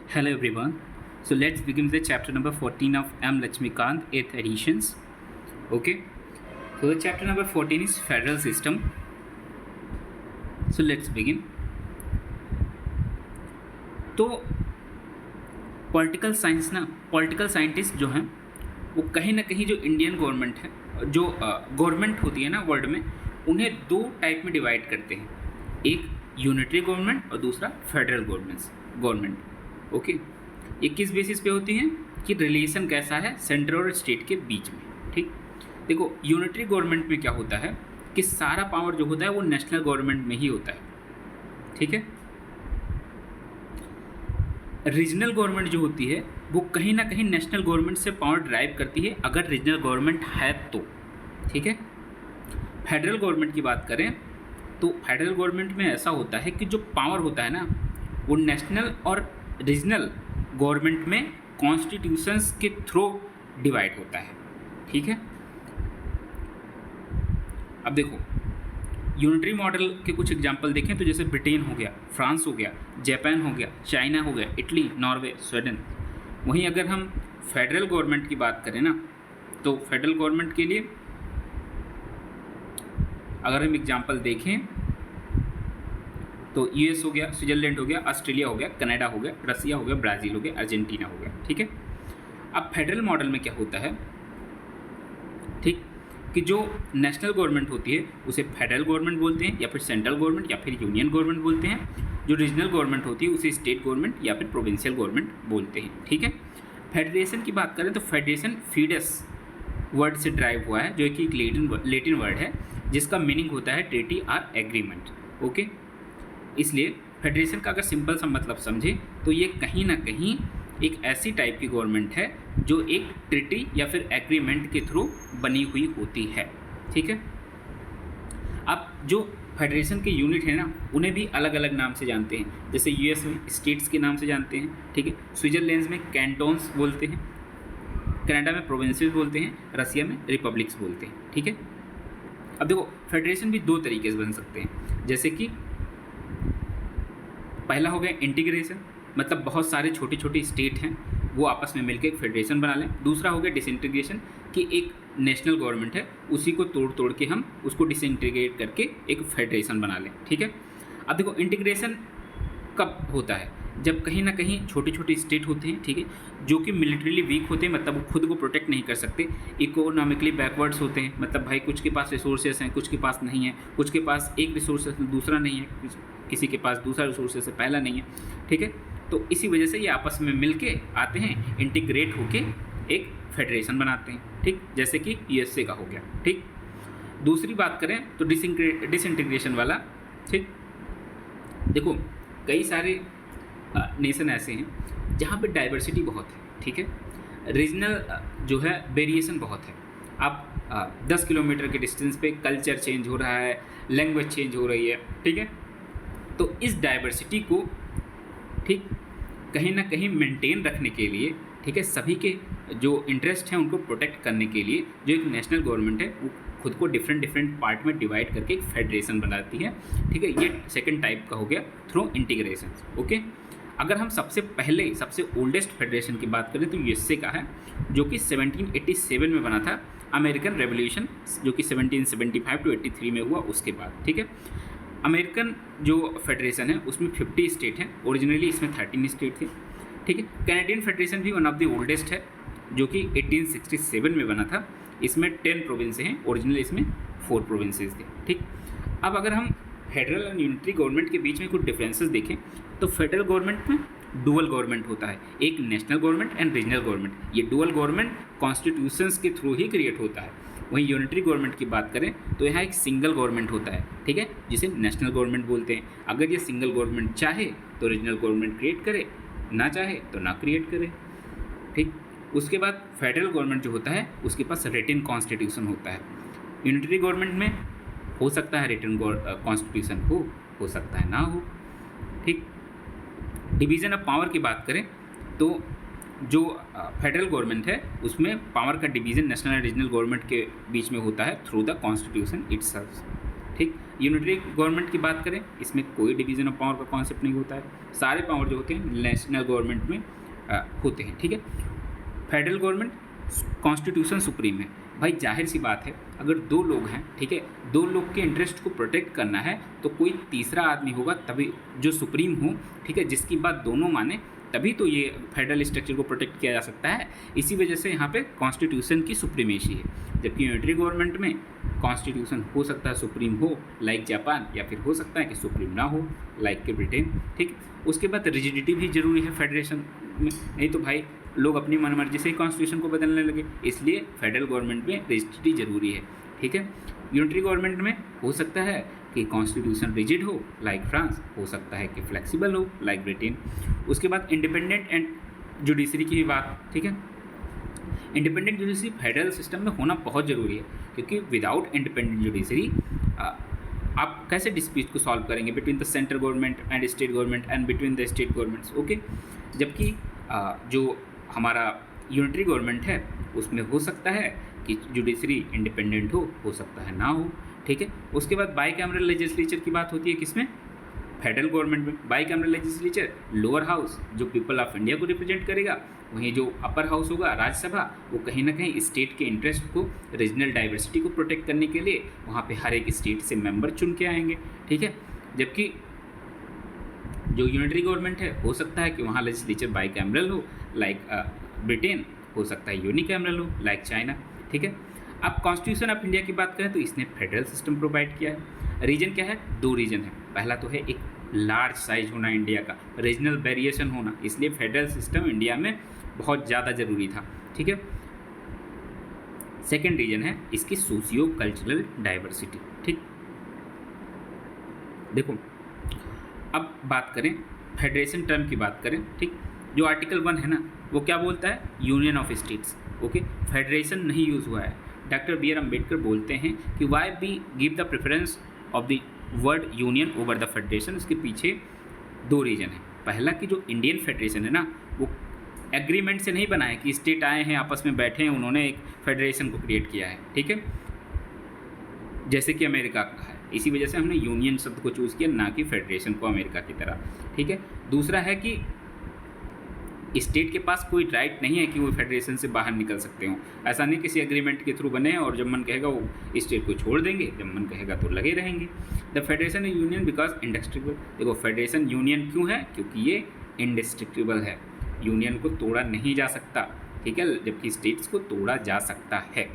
Hello everyone. So let's begin with the chapter number 14 of M. Lakshmikant, 8th editions. Okay. So the chapter number 14 is Federal System. So let's begin. तो political scientist जो हैं वो कहीं ना कहीं जो Indian government है, जो गवर्नमेंट होती है ना वर्ल्ड में, उन्हें दो टाइप में डिवाइड करते हैं। एक यूनिटरी गवर्नमेंट और दूसरा फेडरल गवर्नमेंट। ओके, ये किस बेसिस पे होती हैं कि रिलेशन कैसा है सेंटर और स्टेट के बीच में। ठीक, देखो यूनिटरी गवर्नमेंट में क्या होता है कि सारा पावर जो होता है वो नेशनल गवर्नमेंट में ही होता है। ठीक है, रीजनल गवर्नमेंट जो होती है वो कहीं ना कहीं नेशनल गवर्नमेंट से पावर ड्राइव करती है, अगर रीजनल गवर्नमेंट है तो। ठीक है, फेडरल गवर्नमेंट की बात करें तो फेडरल गवर्नमेंट में ऐसा होता है कि जो पावर होता है ना वो नेशनल और रीजनल गवर्नमेंट में कॉन्स्टिट्यूशंस के थ्रू डिवाइड होता है। ठीक है, अब देखो यूनिटरी मॉडल के कुछ एग्जांपल देखें तो जैसे ब्रिटेन हो गया, फ्रांस हो गया, जापान हो गया, चाइना हो गया, इटली, नॉर्वे, स्वीडन। वहीं अगर हम फेडरल गवर्नमेंट की बात करें ना तो फेडरल गवर्नमेंट के लिए अगर हम एग्जांपल देखें तो यूएस हो गया, स्विट्जरलैंड हो गया, ऑस्ट्रेलिया हो गया, कनाडा हो गया, रसिया हो गया, ब्राज़ील हो गया, अर्जेंटीना हो गया। ठीक है, अब फेडरल मॉडल में क्या होता है, ठीक, कि जो नेशनल गवर्नमेंट होती है उसे फेडरल गवर्नमेंट बोलते हैं या फिर सेंट्रल गवर्नमेंट या फिर यूनियन गवर्नमेंट बोलते हैं। जो रीजनल गवर्नमेंट होती है उसे स्टेट गवर्नमेंट या फिर प्रोविंशियल गवर्नमेंट बोलते हैं। ठीक है, फेडरेशन की बात करें तो फेडरेशन फीडस वर्ड से ड्राइव हुआ है, जो कि एक लेटिन वर्ड है जिसका मीनिंग होता है ट्रीटी और एग्रीमेंट। ओके, इसलिए फेडरेशन का अगर सिंपल सा मतलब समझे तो ये कहीं ना कहीं एक ऐसी टाइप की गवर्नमेंट है जो एक ट्रीटी या फिर एग्रीमेंट के थ्रू बनी हुई होती है। ठीक है, अब जो फेडरेशन के यूनिट है ना उन्हें भी अलग अलग नाम से जानते हैं, जैसे यूएस में स्टेट्स के नाम से जानते हैं। ठीक है, स्विट्जरलैंड में कैंटोन्स बोलते हैं, कनाडा में प्रोविंसेस बोलते हैं, रसिया में रिपब्लिक्स बोलते हैं। ठीक है, अब देखो फेडरेशन भी दो तरीके से बन सकते हैं, जैसे कि पहला हो गया इंटीग्रेशन, मतलब बहुत सारे छोटी छोटी स्टेट हैं वो आपस में मिलकर एक फेडरेशन बना लें। दूसरा हो गया डिसइंटीग्रेशन, कि एक नेशनल गवर्नमेंट है उसी को तोड़ तोड़ के हम उसको डिसइंटीग्रेट करके एक फेडरेशन बना लें। ठीक है, अब देखो इंटीग्रेशन कब होता है, जब कहीं ना कहीं छोटी छोटी स्टेट होते हैं, ठीक है, जो कि मिलिट्रीली वीक होते हैं, मतलब वो खुद को प्रोटेक्ट नहीं कर सकते, इकोनॉमिकली बैकवर्ड्स होते हैं, मतलब भाई कुछ के पास रिसोर्सेस हैं, कुछ के पास नहीं है, कुछ के पास एक रिसोर्स दूसरा नहीं है, किसी के पास दूसरा रिसोर्सेस से पहला नहीं है। ठीक है, तो इसी वजह से ये आपस में मिल के आते हैं, इंटीग्रेट होके एक फेडरेशन बनाते हैं। ठीक, जैसे कि यूएसए का हो गया। ठीक, दूसरी बात करें तो डिसइंटीग्रेशन वाला। ठीक, देखो कई सारे नेशन ऐसे हैं जहाँ पे डाइवर्सिटी बहुत है। ठीक है, रीजनल जो है वेरिएशन बहुत है। आप 10 किलोमीटर के डिस्टेंस पे कल्चर चेंज हो रहा है, लैंग्वेज चेंज हो रही है। ठीक है, तो इस डाइवर्सिटी को ठीक कहीं ना कहीं मेंटेन रखने के लिए, ठीक है, सभी के जो इंटरेस्ट हैं उनको प्रोटेक्ट करने के लिए जो एक नेशनल गवर्नमेंट है वो खुद को डिफरेंट पार्ट में डिवाइड करके एक फेडरेशन बनाती है। ठीक है, ये सेकंड टाइप का हो गया थ्रू इंटीग्रेशन। ओके, अगर हम सबसे ओल्डेस्ट फेडरेशन की बात करें तो यूएसए का है, जो कि 1787 में बना था। अमेरिकन रेवोल्यूशन जो कि 1775 to 83 में हुआ उसके बाद। ठीक है, अमेरिकन जो फेडरेशन है उसमें 50 स्टेट हैं, ओरिजिनली इसमें 13 स्टेट थे। ठीक है, कैनेडियन फेडरेशन भी वन ऑफ द ओल्डेस्ट है, जो कि 1867 में बना था। इसमें 10 प्रोविंसेस हैं, ओरिजिनली इसमें 4 प्रोविंसेस थे। ठीक, अब अगर हम फेडरल और यूनिटरी गवर्नमेंट के बीच में कुछ डिफरेंसेस देखें तो फेडरल गवर्नमेंट में डुअल गवर्नमेंट होता है, एक national government and regional government. ये डुअल गवर्नमेंट कॉन्स्टिट्यूशंस के थ्रू ही क्रिएट होता है। वहीं यूनिटरी गवर्नमेंट की बात करें तो यहाँ एक सिंगल गवर्नमेंट होता है, ठीक है, जिसे नेशनल गवर्नमेंट बोलते हैं। अगर ये सिंगल गवर्नमेंट चाहे तो रीजनल गवर्नमेंट क्रिएट करे, ना चाहे तो ना क्रिएट करे। ठीक, उसके बाद फेडरल गवर्नमेंट जो होता है उसके पास रिटन कॉन्स्टिट्यूशन होता है। यूनिटरी गवर्नमेंट में हो सकता है रिटन कॉन्स्टिट्यूशन हो सकता है ना हो। ठीक, डिवीज़न ऑफ पावर की बात करें तो जो फेडरल गवर्नमेंट है उसमें पावर का division national and regional government के बीच में होता है थ्रू द कॉन्स्टिट्यूशन इटसेल्फ। ठीक। यूनिटरी गवर्नमेंट की बात करें, इसमें कोई डिवीज़न ऑफ पावर का कॉन्सेप्ट नहीं होता है, सारे पावर जो होते हैं नेशनल गवर्नमेंट में होते हैं, ठीक है। फेडरल गवर्नमेंट कॉन्स्टिट्यूशन सुप्रीम है। भाई जाहिर सी बात है, अगर दो लोग हैं, ठीक है, दो लोग के इंटरेस्ट को प्रोटेक्ट करना है तो कोई तीसरा आदमी होगा तभी, जो सुप्रीम हो, ठीक है, जिसकी बात दोनों माने, तभी तो ये फेडरल स्ट्रक्चर को प्रोटेक्ट किया जा सकता है। इसी वजह से यहाँ पे कॉन्स्टिट्यूशन की सुप्रीमेसी है। जबकि यूनिटरी गवर्नमेंट में कॉन्स्टिट्यूशन हो सकता है सुप्रीम हो लाइक जापान, या फिर हो सकता है कि सुप्रीम ना हो लाइक के ब्रिटेन, ठीक। उसके बाद रिजिडिटी भी जरूरी है फेडरेशन में, नहीं तो भाई लोग अपनी मनमर्जी से ही कॉन्स्टिट्यूशन को बदलने लगे, इसलिए फेडरल गवर्नमेंट में रिजिडिटी जरूरी है, ठीक है। यूनिटरी गवर्नमेंट में हो सकता है कि कॉन्स्टिट्यूशन रिजिड हो लाइक फ्रांस, हो सकता है कि फ्लेक्सिबल हो लाइक ब्रिटेन। उसके बाद इंडिपेंडेंट एंड जुडिशरी की भी बात, ठीक है। इंडिपेंडेंट जुडिशरी फेडरल सिस्टम में होना बहुत ज़रूरी है, क्योंकि विदाउट इंडिपेंडेंट जुडिशरी आप कैसे डिस्प्यूट को सॉल्व करेंगे between the central government and state government and between the state governments, okay. जबकि जो हमारा यूनिटरी गवर्नमेंट है उसमें हो सकता है कि जुडिशरी इंडिपेंडेंट हो सकता है ना हो, ठीक है। उसके बाद बाई कैमरल लेजिस्लेचर की बात होती है किसमें, फेडरल गवर्नमेंट में। By cameral legislature lower house जो पीपल ऑफ इंडिया को रिप्रेजेंट करेगा, वहीं जो अपर हाउस होगा राज्यसभा, वो कहीं ना कहीं स्टेट के इंटरेस्ट को, रीजनल डाइवर्सिटी को प्रोटेक्ट करने के लिए वहाँ पे हर एक स्टेट से मेंबर चुन के आएंगे, ठीक है। जबकि जो यूनिटरी गवर्नमेंट है हो सकता है कि वहाँ लेजिस्लेचर बाई कैमरल हो लाइक ब्रिटेन, हो सकता है यूनिकैमरल हो लाइक चाइना, ठीक है। अब कॉन्स्टिट्यूशन ऑफ इंडिया की बात करें तो इसने फेडरल सिस्टम प्रोवाइड किया है। रीजन क्या है, दो रीजन है। पहला तो है एक लार्ज साइज होना इंडिया का, रीजनल वेरिएशन होना, इसलिए फेडरल सिस्टम इंडिया में बहुत ज़्यादा ज़रूरी था, ठीक है। सेकेंड रीजन है इसकी सोशियो कल्चरल डाइवर्सिटी, ठीक। देखो अब बात करें फेडरेशन टर्म की बात करें, ठीक। जो आर्टिकल 1 है ना, वो क्या बोलता है, union of states, okay. Federation नहीं यूज़ हुआ है। डॉक्टर बी आर अम्बेडकर बोलते हैं कि why we give the preference of the word union over the federation. उसके पीछे दो रीजन है। पहला कि जो इंडियन फेडरेशन है ना, वो एग्रीमेंट से नहीं बना है कि स्टेट आए हैं आपस में बैठे हैं, उन्होंने एक फेडरेशन को क्रिएट किया है, ठीक है, जैसे कि अमेरिका का है। इसी वजह से हमने यूनियन शब्द को चूज़ किया, ना कि फेडरेशन को अमेरिका की तरह, ठीक है। दूसरा है कि स्टेट के पास कोई राइट नहीं है कि वो फेडरेशन से बाहर निकल सकते हो। ऐसा नहीं किसी एग्रीमेंट के थ्रू बने हैं और जब मन कहेगा वो स्टेट को छोड़ देंगे, जब मन कहेगा तो लगे रहेंगे। The federation is union because indestructible. देखो फेडरेशन यूनियन क्यों है, क्योंकि ये इंडेस्ट्रिक्टेबल है, यूनियन को तोड़ा नहीं जा सकता, ठीक है, जबकि स्टेट्स को तोड़ा जा सकता है,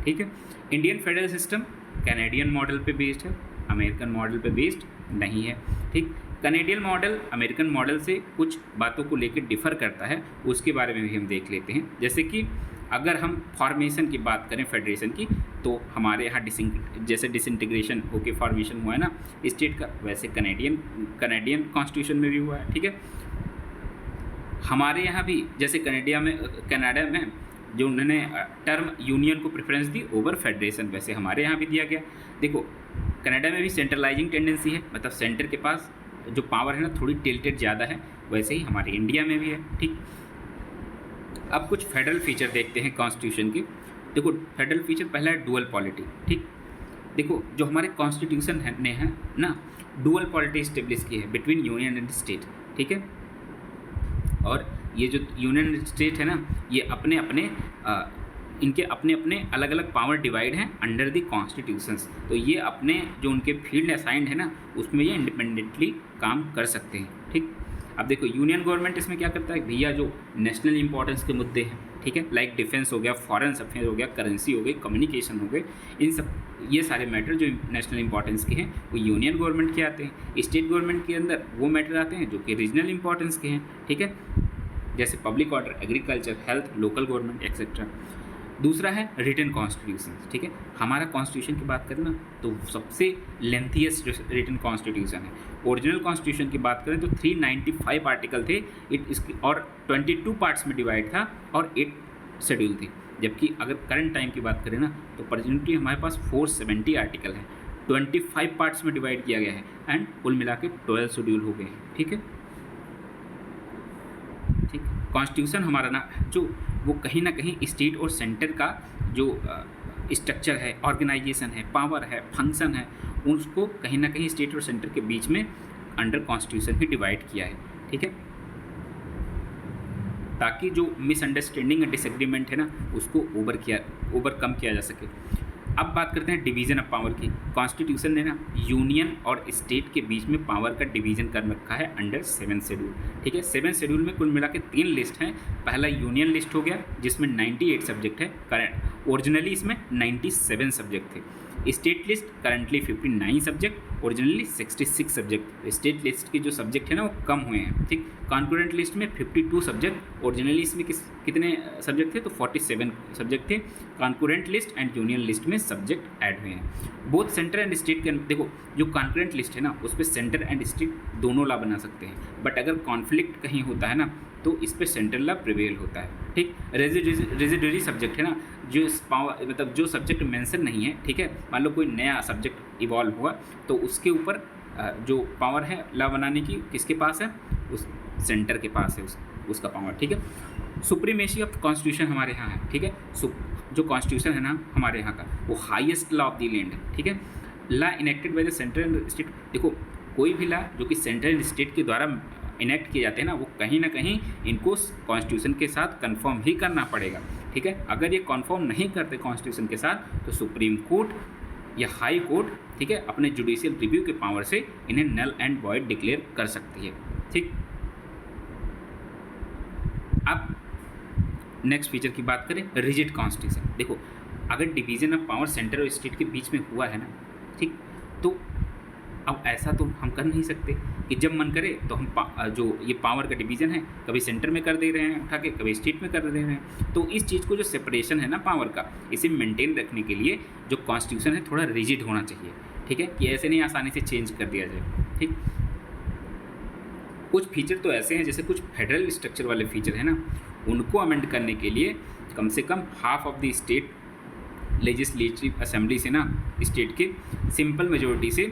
ठीक है। Indian federal system Canadian model पे बेस्ड है, अमेरिकन मॉडल पे बेस्ड नहीं है, ठीक। कनेडियन मॉडल अमेरिकन मॉडल से कुछ बातों को लेकर डिफ़र करता है, उसके बारे में भी हम देख लेते हैं। जैसे कि अगर हम फॉर्मेशन की बात करें फेडरेशन की, तो हमारे यहाँ जैसे डिसइंटीग्रेशन होके फॉर्मेशन हुआ है ना स्टेट का, वैसे कनेडियन कॉन्स्टिट्यूशन में भी हुआ है, ठीक है। हमारे यहाँ भी जैसे कनाडा में जो उन्होंने टर्म यूनियन को प्रेफरेंस दी ओवर फेडरेशन, वैसे हमारे यहाँ भी दिया गया। देखो कनाडा में भी सेंट्रलाइजिंग टेंडेंसी है, मतलब सेंटर के पास जो पावर है ना थोड़ी टिल्टेड ज़्यादा है, वैसे ही हमारे इंडिया में भी है, ठीक। अब कुछ फेडरल फीचर देखते हैं कॉन्स्टिट्यूशन के। देखो फेडरल फीचर पहला है डुअल पॉलिटी, ठीक। देखो जो हमारे कॉन्स्टिट्यूशन ने है ना, डुअल पॉलिटी इस्टेब्लिश की है बिटवीन यूनियन एंड स्टेट, ठीक है। और ये जो यूनियन एंड स्टेट है ना, ये इनके अपने अपने अलग अलग पावर डिवाइड हैं अंडर द कॉन्स्टिट्यूशंस। तो ये अपने जो उनके फील्ड असाइंड है ना, उसमें ये इंडिपेंडेंटली काम कर सकते हैं, ठीक। अब देखो यूनियन गवर्नमेंट इसमें क्या करता है भैया, जो नेशनल इंपॉर्टेंस के मुद्दे हैं, ठीक है, लाइक डिफेंस हो गया, फॉरेन अफेयर हो गया, करेंसी हो गई, कम्युनिकेशन हो गए, इन सब ये सारे मैटर जो नेशनल इंपॉर्टेंस के हैं वो यूनियन गवर्नमेंट के आते हैं। स्टेट गवर्नमेंट के अंदर वो मैटर आते हैं जो कि रीजनल इंपॉर्टेंस के हैं, ठीक है, जैसे public order, agriculture, health, local government etcetera. दूसरा है रिटन कॉन्स्टिट्यूशन, ठीक है। हमारा कॉन्स्टिट्यूशन की बात करें ना तो सबसे लेंथीएस्ट रिटन कॉन्स्टिट्यूशन है। ओरिजिनल कॉन्स्टिट्यूशन की बात करें तो 395 आर्टिकल थे इसकी, और 22 पार्ट्स में डिवाइड था और 8 शेड्यूल थे। जबकि अगर करंट टाइम की बात करें ना तो प्रेजेंटली हमारे पास 470 आर्टिकल हैं, 25 पार्ट्स में डिवाइड किया गया है एंड कुल मिला के 12 शेड्यूल हो गए हैं, ठीक है। ठीक, कॉन्स्टिट्यूशन हमारा ना जो वो कहीं ना कहीं स्टेट और सेंटर का जो स्ट्रक्चर है, ऑर्गेनाइजेशन है, पावर है, फंक्शन है, उसको कहीं ना कहीं स्टेट और सेंटर के बीच में अंडर कॉन्स्टिट्यूशन ही डिवाइड किया है, ठीक है, ताकि जो मिसअंडरस्टैंडिंग या डिसएग्रीमेंट है ना उसको ओवरकम किया जा सके। अब बात करते हैं डिवीज़न ऑफ पावर की। कॉन्स्टिट्यूशन ने ना यूनियन और स्टेट के बीच में पावर का डिवीज़न कर रखा है अंडर 7 शेड्यूल, ठीक है। 7 शेड्यूल में कुल मिला के 3 लिस्ट हैं। पहला यूनियन लिस्ट हो गया जिसमें 98 सब्जेक्ट है, करंट ओरिजिनली इसमें 97 सब्जेक्ट थे। State list currently 59 subject, originally 66 subject. State list के जो सब्जेक्ट है ना वो कम हुए हैं, ठीक। कॉन्करेंट लिस्ट में 52 सब्जेक्ट, ओरिजिनली इसमें कितने सब्जेक्ट थे तो 47 सब्जेक्ट थे। Concurrent list and union list में सब्जेक्ट ऐड हुए हैं। बोथ सेंटर एंड स्टेट के देखो जो कॉन्करेंट लिस्ट है ना उस पर सेंटर एंड स्टेट दोनों ला बना सकते हैं, बट अगर कॉन्फ्लिक्ट कहीं होता है ना तो इस पर सेंट्रल ला प्रिवेल होता है, ठीक। रेजिडरी सब्जेक्ट है ना जो पावर मतलब जो सब्जेक्ट मेंशन नहीं है, ठीक है, मान लो कोई नया सब्जेक्ट इवॉल्व हुआ तो उसके ऊपर जो पावर है ला बनाने की किसके पास है, उस सेंटर के पास है उसका पावर, ठीक है। सुप्रीमेसी ऑफ कॉन्स्टिट्यूशन हमारे यहाँ है, ठीक है। जो कॉन्स्टिट्यूशन है ना हमारे यहाँ का वो highest law of the land है, ठीक है। Law enacted by the centre and state. देखो कोई भी ला जो कि सेंटर एंड स्टेट के द्वारा इनेक्ट किए जाते हैं ना वो कहीं ना कहीं इनको कॉन्स्टिट्यूशन के साथ कंफर्म ही करना पड़ेगा, ठीक है। अगर ये कंफर्म नहीं करते कॉन्स्टिट्यूशन के साथ तो सुप्रीम कोर्ट या हाई कोर्ट, ठीक है, अपने जुडिशियल रिव्यू के पावर से इन्हें नल एंड वॉइड डिक्लेयर कर सकती है, ठीक। अब नेक्स्ट फीचर की बात करें, रिजिड कॉन्स्टिट्यूशन। देखो अगर डिवीजन ऑफ पावर सेंटर और स्टेट के बीच में हुआ है ना, ठीक, तो अब ऐसा तो हम कर नहीं सकते कि जब मन करे तो हम जो ये पावर का डिवीज़न है कभी सेंटर में कर दे रहे हैं उठा के, कभी स्टेट में कर दे रहे हैं। तो इस चीज़ को जो सेपरेशन है ना पावर का, इसे मेंटेन रखने के लिए जो कॉन्स्टिट्यूशन है थोड़ा रिजिड होना चाहिए, ठीक है, कि ऐसे नहीं आसानी से चेंज कर दिया जाए, ठीक। कुछ फीचर तो ऐसे हैं जैसे कुछ फेडरल स्ट्रक्चर वाले फीचर है ना उनको अमेंड करने के लिए कम से कम half of the state legislative assembly से ना स्टेट के सिंपल मेजोरिटी से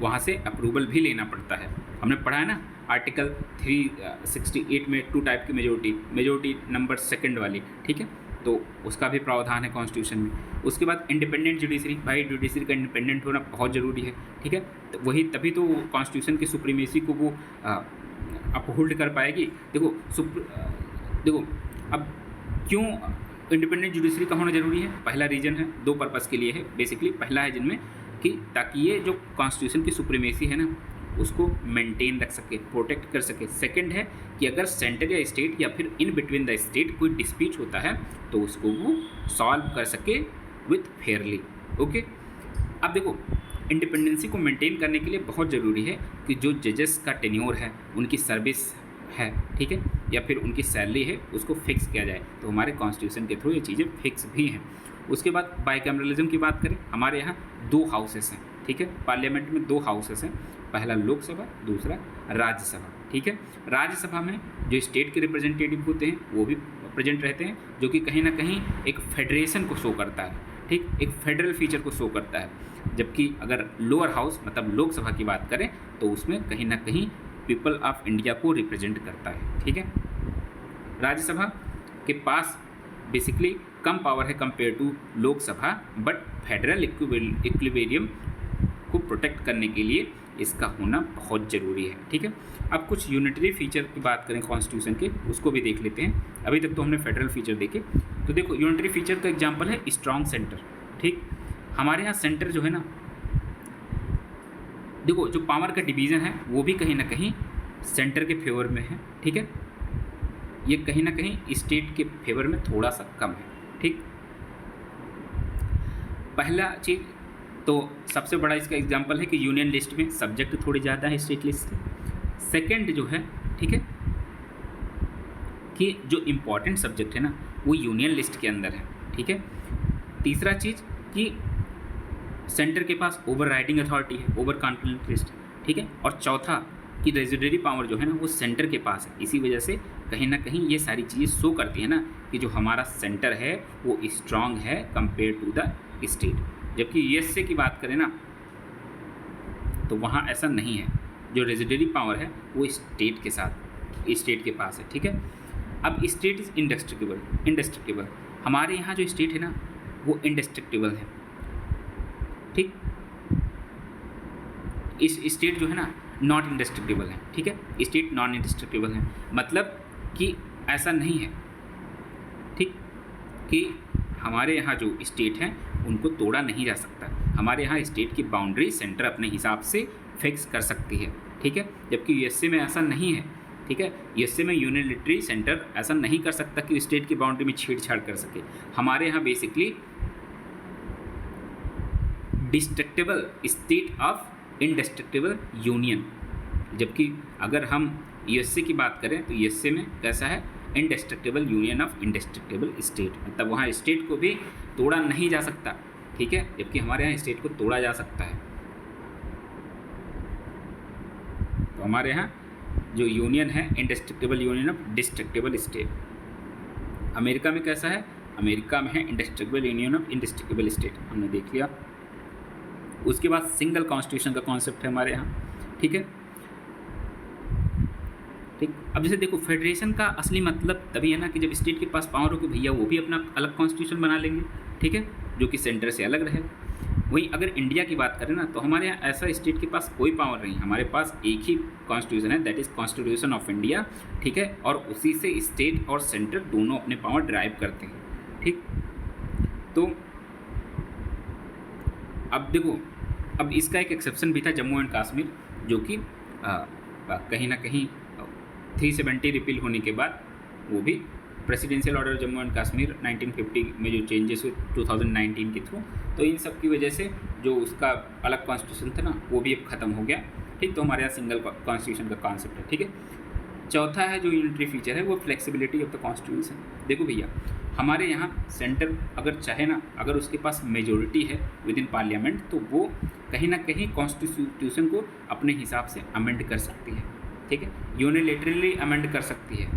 वहाँ से अप्रूवल भी लेना पड़ता है। हमने पढ़ा है ना आर्टिकल 368 में 2 टाइप की मेजोरिटी नंबर 2 वाली, ठीक है, तो उसका भी प्रावधान है कॉन्स्टिट्यूशन में। उसके बाद इंडिपेंडेंट जुडिशरी, भाई जुडिशरी का इंडिपेंडेंट होना बहुत ज़रूरी है, ठीक है, तो वही तभी तो कॉन्स्टिट्यूशन की सुप्रीमेसी को वो अपहोल्ड कर पाएगी। देखो अब क्यों इंडिपेंडेंट जुडिशरी का होना ज़रूरी है, पहला रीज़न है, 2 पर्पज़ के लिए है बेसिकली। पहला है जिनमें कि ताकि ये जो कॉन्स्टिट्यूशन की सुप्रीमेसी है ना उसको मेंटेन रख सके, प्रोटेक्ट कर सके। सेकंड है कि अगर सेंटर या स्टेट या फिर इन बिटवीन द स्टेट कोई डिस्प्यूट होता है तो उसको वो सॉल्व कर सके विथ फेयरली, ओके। अब देखो इंडिपेंडेंसी को मेंटेन करने के लिए बहुत ज़रूरी है कि जो जजेस का टेन्योर है, उनकी सर्विस है, ठीक है, या फिर उनकी सैलरी है उसको फिक्स किया जाए। तो हमारे कॉन्स्टिट्यूशन के थ्रू ये चीज़ें फिक्स भी हैं। उसके बाद बाइकैमरलिज्म की बात करें, हमारे यहाँ 2 हाउसेस हैं, ठीक है, पार्लियामेंट में 2 हाउसेस हैं, पहला लोकसभा, दूसरा राज्यसभा, ठीक है। राज्यसभा में जो स्टेट के रिप्रेजेंटेटिव होते हैं वो भी प्रेजेंट रहते हैं, जो कि कहीं ना कहीं एक फेडरेशन को शो करता है, ठीक, एक फेडरल फीचर को शो करता है। जबकि अगर लोअर हाउस मतलब लोकसभा की बात करें तो उसमें कहीं ना कहीं पीपल ऑफ इंडिया को रिप्रेजेंट करता है, ठीक है। राज्यसभा के पास बेसिकली कम पावर है compare to Lok Sabha, but federal equilibrium को प्रोटेक्ट करने के लिए इसका होना बहुत ज़रूरी है, ठीक है। अब कुछ यूनिटरी फीचर की बात करें कॉन्स्टिट्यूशन के, उसको भी देख लेते हैं। अभी तक तो हमने फेडरल फीचर देखे, तो देखो यूनिटरी फीचर का एग्जांपल है स्ट्रॉन्ग सेंटर, ठीक। हमारे यहाँ सेंटर जो है ना, देखो जो पावर का डिवीज़न है वो भी कहीं ना कहीं सेंटर के फेवर में है, ठीक है, ये कहीं ना कहीं स्टेट के फेवर में थोड़ा सा कम है, ठीक। पहला चीज़ तो सबसे बड़ा इसका एग्जांपल है कि यूनियन लिस्ट में सब्जेक्ट थोड़े ज़्यादा है स्टेट लिस्ट से। सेकंड जो है, ठीक है, कि जो इम्पॉर्टेंट सब्जेक्ट है ना वो यूनियन लिस्ट के अंदर है, ठीक है। तीसरा चीज़ कि सेंटर के पास ओवर राइडिंग अथॉरिटी है, ओवर कॉन्करेंट लिस्ट, ठीक है। और चौथा कि रेजिडरी पावर जो है ना वो सेंटर के पास है। इसी वजह से कहीं ना कहीं ये सारी चीज़ें शो करती है ना कि जो हमारा सेंटर है वो स्ट्रांग है कंपेयर टू द स्टेट। जबकि यूएसए की बात करें ना तो वहाँ ऐसा नहीं है, जो रेजिडरी पावर है वो स्टेट के साथ, स्टेट के पास है, ठीक है। अब स्टेट इज़ इंडेस्ट्रक्टिबल। हमारे यहाँ जो स्टेट है ना वो इंडेस्ट्रक्टिबल है, ठीक। इस स्टेट जो है ना नॉट इंडेस्ट्रक्टिबल है, ठीक है, स्टेट नॉन इंडेस्ट्रक्टिबल है, मतलब कि ऐसा नहीं है, ठीक, कि हमारे यहाँ जो स्टेट हैं उनको तोड़ा नहीं जा सकता। हमारे यहाँ स्टेट की बाउंड्री सेंटर अपने हिसाब से फिक्स कर सकती है, ठीक है, जबकि यूएसए में ऐसा नहीं है, ठीक है। यूएसए में यूनिलैटरली सेंटर ऐसा नहीं कर सकता कि स्टेट की बाउंड्री में छेड़छाड़ कर सके। हमारे यहाँ basically destructible state of indestructible union, जबकि अगर हम यूएसए की बात करें तो यूएसए में कैसा है, indestructible union of indestructible state, मतलब वहाँ स्टेट को भी तोड़ा नहीं जा सकता, ठीक है, जबकि हमारे यहाँ स्टेट को तोड़ा जा सकता है। तो हमारे यहाँ जो यूनियन है indestructible union of destructible state. America में कैसा है, अमेरिका में है indestructible union of indestructible state, हमने देख लिया। उसके बाद सिंगल कॉन्स्टिट्यूशन का कॉन्सेप्ट है हमारे यहाँ, ठीक है, ठीक। अब जैसे देखो फेडरेशन का असली मतलब तभी है ना कि जब स्टेट के पास पावर हो कि भैया वो भी अपना अलग कॉन्स्टिट्यूशन बना लेंगे, ठीक है, जो कि सेंटर से अलग रहे। वहीं अगर इंडिया की बात करें ना तो हमारे यहाँ ऐसा स्टेट के पास कोई पावर नहीं, हमारे पास एक ही कॉन्स्टिट्यूशन है, that is constitution of India, ठीक है, और उसी से स्टेट और सेंटर दोनों अपने पावर ड्राइव करते हैं, ठीक। तो अब देखो, अब इसका एक एक्सेप्शन भी था जम्मू एंड कश्मीर, जो कि कहीं ना कहीं 370 रिपील होने के बाद वो भी presidential order Jammu and Kashmir 1950 में जो चेंजेस हुए 2019 के थ्रू, तो इन सब की वजह से जो उसका अलग कॉन्स्टिट्यूशन था ना वो भी अब ख़त्म हो गया, ठीक। तो हमारे यहाँ सिंगल कॉन्स्टिट्यूशन का कॉन्सेप्ट है, ठीक है। चौथा है जो यूनिटरी फीचर है वो फ्लेक्सिबिलिटी ऑफ द कॉन्स्टिट्यूशन। देखो भैया हमारे यहाँ सेंटर अगर चाहे ना, अगर उसके पास मेजोरिटी है विद इन पार्लियामेंट, तो वो कहीं ना कहीं कॉन्स्टिट्यूशन को अपने हिसाब से अमेंड कर सकती है, ठीक है, यूनिलेटरली अमेंड कर सकती है,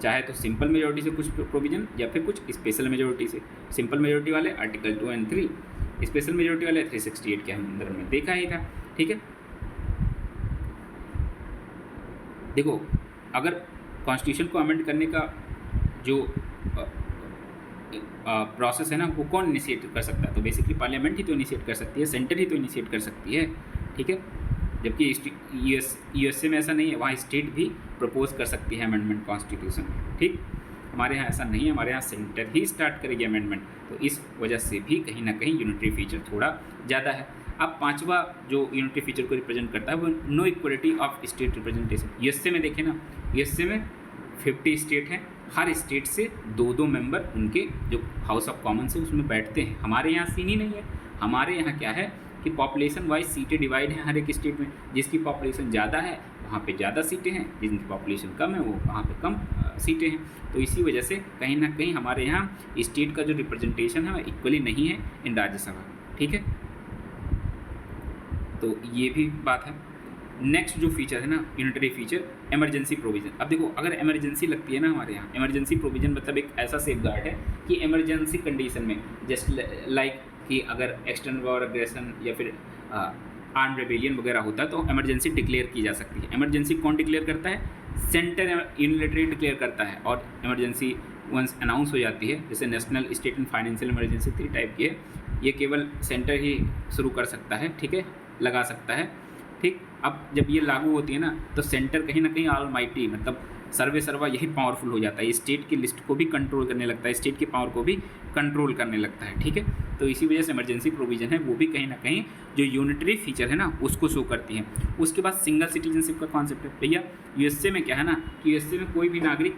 चाहे तो सिंपल मेजोरिटी से कुछ प्रोविजन या फिर कुछ स्पेशल मेजोरिटी से। सिंपल मेजोरिटी वाले आर्टिकल 2 और 3, स्पेशल मेजोरिटी वाले 368 के अंदर में देखा ही था, ठीक है। देखो अगर कॉन्स्टिट्यूशन को अमेंड करने का जो प्रोसेस है ना वो कौन इनिशिएट कर सकता है, तो बेसिकली पार्लियामेंट ही तो इनिशिएट कर सकती है, सेंटर ही तो इनिशिएट कर सकती है, ठीक है। जबकि यूएसए में ऐसा नहीं है, वहाँ स्टेट भी प्रपोज कर सकती है अमेंडमेंट कॉन्स्टिट्यूशन, ठीक। हमारे यहाँ ऐसा नहीं है, हमारे यहाँ सेंटर ही स्टार्ट करेगी अमेंडमेंट, तो इस वजह से भी कहीं ना कहीं यूनिटरी फीचर थोड़ा ज़्यादा है। अब पांचवा जो यूनिटरी फीचर को रिप्रेजेंट करता है वो no equality of state representation. USA में देखें ना, यूएसए में 50 स्टेट हैं, हर स्टेट से 2-2 मेंबर उनके जो हाउस ऑफ कॉमन्स है उसमें बैठते हैं। हमारे यहाँ सीन ही नहीं है, हमारे यहाँ क्या है कि पॉपुलेशन वाइज सीटें डिवाइड हैं हर एक स्टेट में, जिसकी पॉपुलेशन ज़्यादा है वहाँ पे ज़्यादा सीटें हैं, जिनकी पॉपुलेशन कम है वो वहाँ पे कम सीटें हैं। तो इसी वजह से कहीं ना कहीं हमारे यहाँ स्टेट का जो रिप्रेजेंटेशन है वो इक्वली नहीं है इन राज्यसभा, ठीक है। तो ये भी बात है। नेक्स्ट जो फीचर है ना यूनिटरी फीचर, इमरजेंसी प्रोविजन। अब देखो अगर इमरजेंसी लगती है ना हमारे यहाँ, इमरजेंसी प्रोविजन मतलब एक ऐसा सेफ गार्ड है कि इमरजेंसी कंडीशन में जस्ट लाइक कि अगर एक्सटर्नल वॉर एग्रेशन या फिर आर्म रेबेलियन वगैरह होता है तो इमरजेंसी डिक्लेयर की जा सकती है। इमरजेंसी कौन डिक्लेयर करता है, सेंटर यूनिलैटरली डिक्लेयर करता है, और इमरजेंसी वंस अनाउंस हो जाती है, जैसे national state and financial emergency 3 type की है, ये केवल सेंटर ही शुरू कर सकता है, ठीक है, लगा सकता है, ठीक। अब जब ये लागू होती है ना तो सेंटर कहीं ना कहीं ऑलमाइटी मतलब सर्वे सर्वा यही पावरफुल हो जाता है, स्टेट की लिस्ट को भी कंट्रोल करने लगता है, स्टेट की पावर को भी कंट्रोल करने लगता है, ठीक है। तो इसी वजह से इमरजेंसी प्रोविजन है वो भी कहीं ना कहीं जो यूनिटरी फीचर है ना उसको शो करती है। उसके बाद सिंगल सिटीजनशिप का कॉन्सेप्ट है। भैया यूएसए में क्या है ना कि यूएसए में कोई भी नागरिक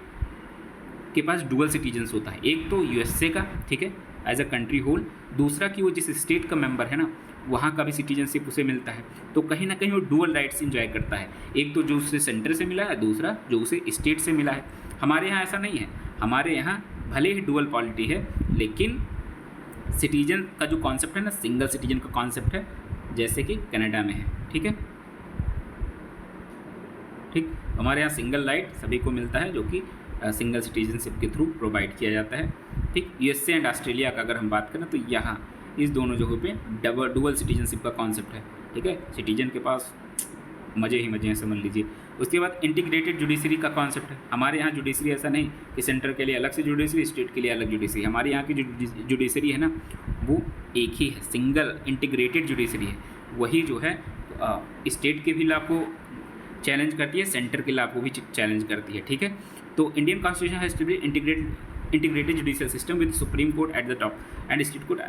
के पास डुअल सिटीजन्स होता है, एक तो यूएसए का, ठीक है, एज अ कंट्री होल, दूसरा कि वो जिस स्टेट का मेंबर है ना वहाँ का भी सिटीजनशिप उसे मिलता है। तो कहीं ना कहीं वो डुअल राइट्स इंजॉय करता है, एक तो जो उसे सेंटर से मिला है, दूसरा जो उसे स्टेट से मिला है। हमारे यहाँ ऐसा नहीं है, हमारे यहाँ भले ही डुअल पॉलिटी है लेकिन सिटीजन का जो कॉन्सेप्ट है ना सिंगल सिटीजन का कॉन्सेप्ट है, जैसे कि कनाडा में है, ठीक है, ठीक। हमारे यहाँ सिंगल राइट सभी को मिलता है जो कि सिंगल सिटीजनशिप के थ्रू प्रोवाइड किया जाता है, ठीक। यूएसए एंड ऑस्ट्रेलिया का अगर हम बात करें तो यहाँ इस दोनों जगहों पे डुअल सिटीजनशिप का कॉन्सेप्ट है, ठीक है। सिटीजन के पास मज़े ही मज़े हैं समझ लीजिए, उसके बाद इंटीग्रेटेड जुडिशरी का कॉन्सेप्ट है। हमारे यहाँ जुडिशरी ऐसा नहीं कि सेंटर के लिए अलग से जुडिशरी, स्टेट के लिए अलग जुडिशरी। हमारे यहाँ की जो जुडिशरी है ना वो एक ही है, सिंगल इंटीग्रेटेड जुडिशरी है। वही जो है स्टेट के भी लॉ को चैलेंज करती है, सेंटर के लॉ को भी चैलेंज करती है, ठीक है। तो Indian constitution has integrated judicial system with supreme court at the top and state court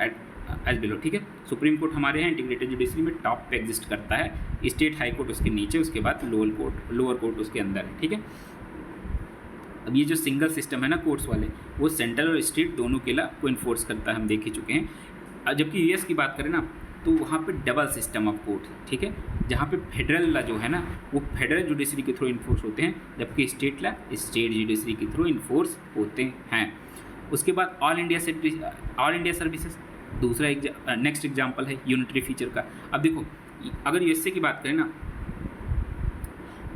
as below, ठीक है। सुप्रीम कोर्ट हमारे यहाँ इंटीग्रेटेड जुडिशरी में टॉप पे एग्जिस्ट करता है, स्टेट हाई कोर्ट उसके नीचे, उसके बाद लोअर कोर्ट उसके अंदर है, ठीक है। अब ये जो सिंगल सिस्टम है ना कोर्ट्स वाले, वो सेंट्रल और स्टेट दोनों के ला को इन्फोर्स करता है, हम देख ही चुके हैं। जबकि यूएस की बात करें ना तो वहाँ पे डबल सिस्टम ऑफ कोर्ट है, ठीक है, जहाँ पे फेडरल ला जो है ना वो फेडरल जुडिशरी के थ्रू इन्फोर्स होते हैं, जबकि स्टेट ला स्टेट जुडिशरी के थ्रू इन्फोर्स होते हैं। उसके बाद ऑल इंडिया सर्विसेज दूसरा नेक्स्ट एग्जाम्पल है यूनिटरी फीचर का। अब देखो अगर यूएसए की बात करें ना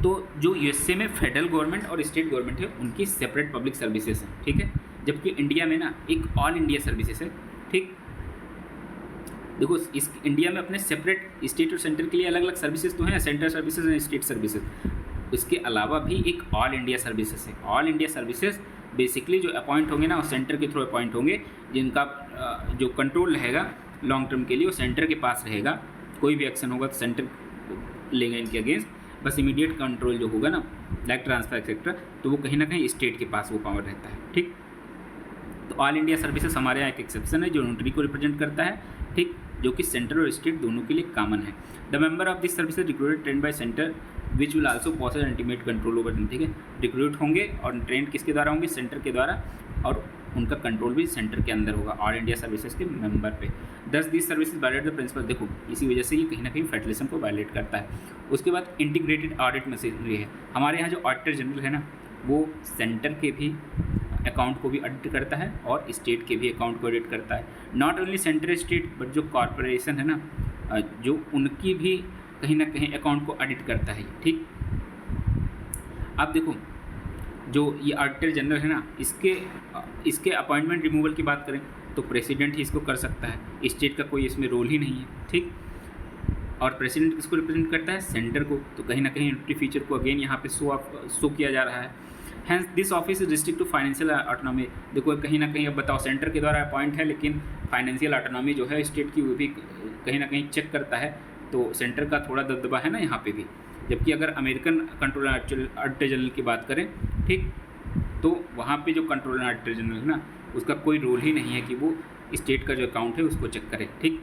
तो जो यूएसए में फेडरल गवर्नमेंट और स्टेट गवर्नमेंट है उनकी सेपरेट पब्लिक सर्विसेज हैं, ठीक है, जबकि इंडिया में ना एक ऑल इंडिया सर्विसेज है, ठीक। देखो इस इंडिया में अपने सेपरेट स्टेट और सेंटर के लिए अलग अलग सर्विसेज तो हैं, central services and state services. उसके अलावा भी एक ऑल इंडिया सर्विसेज है। ऑल इंडिया सर्विसेज बेसिकली जो अपॉइंट होंगे ना वो सेंटर के थ्रू अपॉइंट होंगे, जिनका जो कंट्रोल रहेगा लॉन्ग टर्म के लिए वो सेंटर के पास रहेगा। कोई भी एक्शन होगा तो सेंटर लेगा इनके अगेंस्ट, बस इमीडिएट कंट्रोल जो होगा ना लाइक ट्रांसफर एक्सेट्रा तो वो कहीं ना कहीं स्टेट के पास वो पावर रहता है, ठीक। तो ऑल इंडिया सर्विसेज हमारे यहाँ एक एक्सेप्शन है जो यूनिटरी को रिप्रेजेंट करता है, ठीक, जो कि सेंटर और स्टेट दोनों के लिए कॉमन है। The member of this services recruited trend bye centre which will also possesses ultimate control over, ठीक है। रिक्रूट होंगे और ट्रेंड किसके द्वारा होंगे, सेंटर के द्वारा, और उनका कंट्रोल भी सेंटर के अंदर होगा ऑल इंडिया सर्विसेज के मेंबर पे। Thus this services violate the principle, देखो इसी वजह से ये कहीं ना कहीं फेडरलिज्म को वायलेट करता है। उसके बाद इंटीग्रेटेड ऑडिट मशीनरी है। हमारे यहाँ जो ऑडिटर जनरल है ना वो सेंटर के भी अकाउंट को भी ऑडिट करता है और स्टेट के भी अकाउंट को ऑडिट करता है। Not only centre state but जो कॉरपोरेशन है ना जो उनकी भी कहीं ना कहीं अकाउंट को ऑडिट करता है, ठीक। अब देखो जो ये ऑडिटर जनरल है ना इसके अपॉइंटमेंट रिमूवल की बात करें तो प्रेसिडेंट ही इसको कर सकता है, स्टेट का कोई इसमें रोल ही नहीं है, ठीक। और प्रेसिडेंट किसको रिप्रेजेंट करता है, सेंटर को। तो कहीं ना कहीं यूनिटरी फीचर को अगेन यहाँ पे शो किया जा रहा है। Hence this office is restrict to financial autonomy. देखो कहीं ना कहीं अब बताओ सेंटर के द्वारा अपॉइंट है लेकिन फाइनेंशियल ऑटोनॉमी जो है स्टेट की वो भी कहीं ना कहीं चेक करता है, तो सेंटर का थोड़ा दबदबा है ना यहाँ पे भी। जबकि अगर अमेरिकन कंट्रोलर ऑडिटर जनरल की बात करें, ठीक, तो वहाँ पे जो कंट्रोलर ऑडिटर जनरल है ना उसका कोई रोल ही नहीं है कि वो स्टेट का जो अकाउंट है उसको चेक करे, ठीक।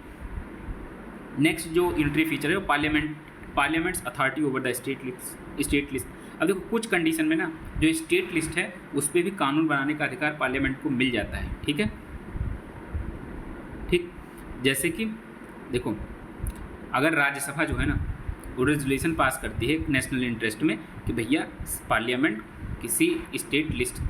नेक्स्ट जो यूनिटरी फीचर है वो parliaments authority over the state list. अब देखो कुछ कंडीशन में ना जो स्टेट लिस्ट है उस पर भी कानून बनाने का अधिकार पार्लियामेंट को मिल जाता है, ठीक है, ठीक। जैसे कि देखो अगर राज्यसभा जो है ना वो रेजोल्यूशन पास करती है नेशनल इंटरेस्ट में कि भैया पार्लियामेंट किसी स्टेट लिस्ट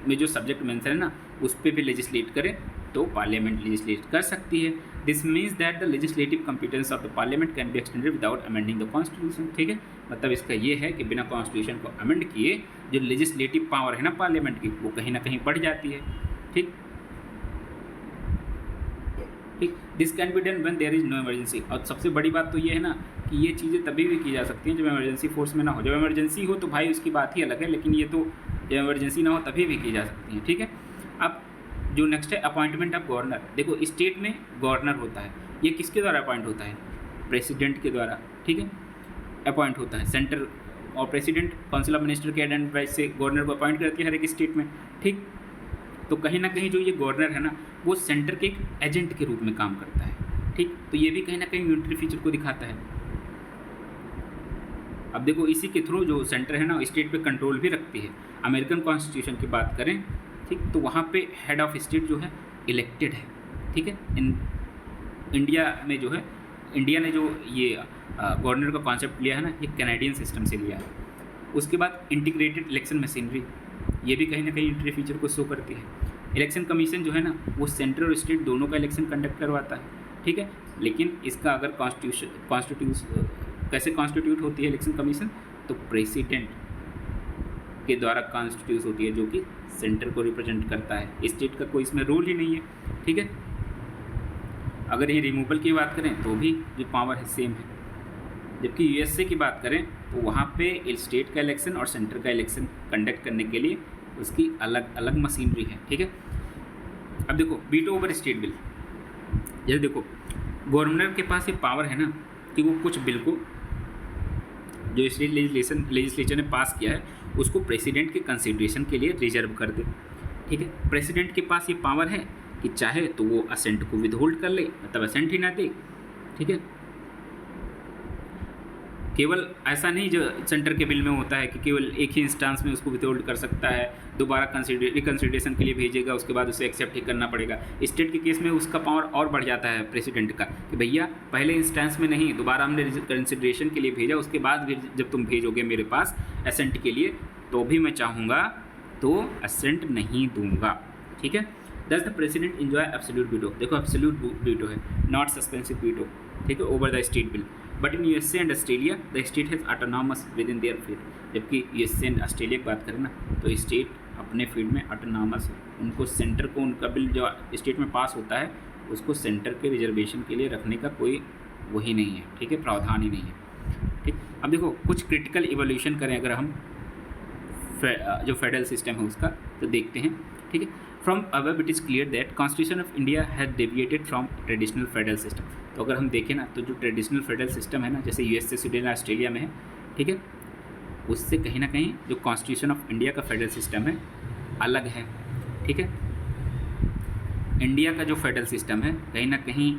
में जो सब्जेक्ट मेंशन है ना उस पर भी लेजिस्लेट करे तो पार्लियामेंट लेजिस्लेट कर सकती है। This means that the legislative competence of the parliament can be extended without amending the constitution, ठीक है। मतलब इसका ये है कि बिना कॉन्स्टिट्यूशन को अमेंड किए जो लेजिस्लेटिव पावर है ना पार्लियामेंट की वो कहीं ना कहीं बढ़ जाती है, ठीक, ठीक। This can be done when there is no emergency. और सबसे बड़ी बात तो ये है ना कि ये चीज़ें तभी भी की जा सकती हैं जब इमरजेंसी फोर्स में ना हो। जब इमरजेंसी हो तो भाई उसकी बात ही अलग है, लेकिन ये तो जब इमरजेंसी ना हो तभी भी की जा सकती हैं, ठीक है। अब जो नेक्स्ट है अपॉइंटमेंट ऑफ गवर्नर। देखो स्टेट में गवर्नर होता है, ये किसके द्वारा अपॉइंट होता है, प्रेसिडेंट के द्वारा, ठीक है, अपॉइंट होता है सेंटर। और प्रेसिडेंट काउंसिल ऑफ मिनिस्टर के एडवाइस से गवर्नर को अपॉइंट करती है हर एक स्टेट में, ठीक। तो कहीं ना कहीं जो ये गवर्नर है ना वो सेंटर के एक एजेंट के रूप में काम करता है, ठीक। तो ये भी कहीं ना कहीं यूनिटरी फीचर को दिखाता है। अब देखो इसी के थ्रू जो सेंटर है ना स्टेट पे कंट्रोल भी रखती है। अमेरिकन कॉन्स्टिट्यूशन की बात करें, ठीक, तो वहाँ पे हेड ऑफ स्टेट जो है इलेक्टेड है, ठीक है। इंडिया में जो है इंडिया ने जो ये गवर्नर का कॉन्सेप्ट लिया है ना ये कैनेडियन सिस्टम से लिया है। उसके बाद इंटीग्रेटेड इलेक्शन मशीनरी, ये भी कहीं ना कहीं यूनिटरी फीचर को शो करती है। इलेक्शन कमीशन जो है ना वो सेंट्रल और स्टेट दोनों का इलेक्शन कंडक्ट करवाता है, ठीक है। लेकिन इसका अगर कॉन्स्टिट्यूशन कैसे कॉन्स्टिट्यूट होती है इलेक्शन कमीशन, तो प्रेसिडेंट के द्वारा कॉन्स्टिट्यूट होती है जो कि सेंटर को रिप्रेजेंट करता है। स्टेट का कोई इसमें रोल ही नहीं है, ठीक है। अगर ये रिमूवल की बात करें तो भी जो पावर है सेम है। जबकि यूएसए की बात करें तो वहाँ पे स्टेट का इलेक्शन और सेंटर का इलेक्शन कंडक्ट करने के लिए उसकी अलग अलग मशीनरी है, ठीक है। अब देखो वीटो ओवर स्टेट बिल, जैसे देखो गवर्नर के पास ये पावर है ना कि वो कुछ बिल को जो स्टेट लेजिस्लेचर ने पास किया है उसको प्रेसिडेंट के कंसिडरेशन के लिए रिजर्व कर दे, ठीक है। प्रेसिडेंट के पास ये पावर है कि चाहे तो वो असेंट को विदहोल्ड कर ले, मतलब असेंट ही ना दे, ठीक है। केवल ऐसा नहीं जो सेंटर के बिल में होता है कि केवल एक ही इंस्टांस में उसको विथहोल्ड कर सकता है, दोबारा रिकन्सिडरेशन के लिए भेजेगा, उसके बाद उसे एक्सेप्ट ही करना पड़ेगा। स्टेट के केस में उसका पावर और बढ़ जाता है प्रेसिडेंट का कि भैया पहले इंस्टांस में नहीं, दोबारा हमने कंसिडरेशन के लिए भेजा, उसके बाद भी जब तुम भेजोगे मेरे पास असेंट के लिए तो भी मैं चाहूँगा तो असेंट नहीं दूंगा, ठीक है। दस the president enjoy absolute veto, देखो एब्सोल्यूट वीटो है, नॉट सस्पेंसिव वीटो, ठीक है, over the state bill. But in USA and Australia the state has autonomous with in their field, जबकि यूएसए एंड ऑस्ट्रेलिया की बात करें ना तो स्टेट अपने फील्ड में ऑटोनॉमस है, उनको सेंटर को उनका बिल जो स्टेट में पास होता है उसको सेंटर के रिजर्वेशन के लिए रखने का कोई वही नहीं है, ठीक है, प्रावधान ही नहीं है, ठीक। अब देखो कुछ क्रिटिकल इवोल्यूशन करें अगर हम जो फेडरल सिस्टम है उसका तो देखते हैं, ठीक है। From above it is clear that constitution of India has deviated from traditional federal system, तो अगर हम देखें ना तो जो ट्रेडिशनल फेडरल सिस्टम है ना जैसे यूएसए स्वीडन ऑस्ट्रेलिया में है, ठीक है, उससे कहीं ना कहीं जो कॉन्स्टिट्यूशन ऑफ इंडिया का फेडरल सिस्टम है अलग है, ठीक है। इंडिया का जो फेडरल सिस्टम है कहीं ना कहीं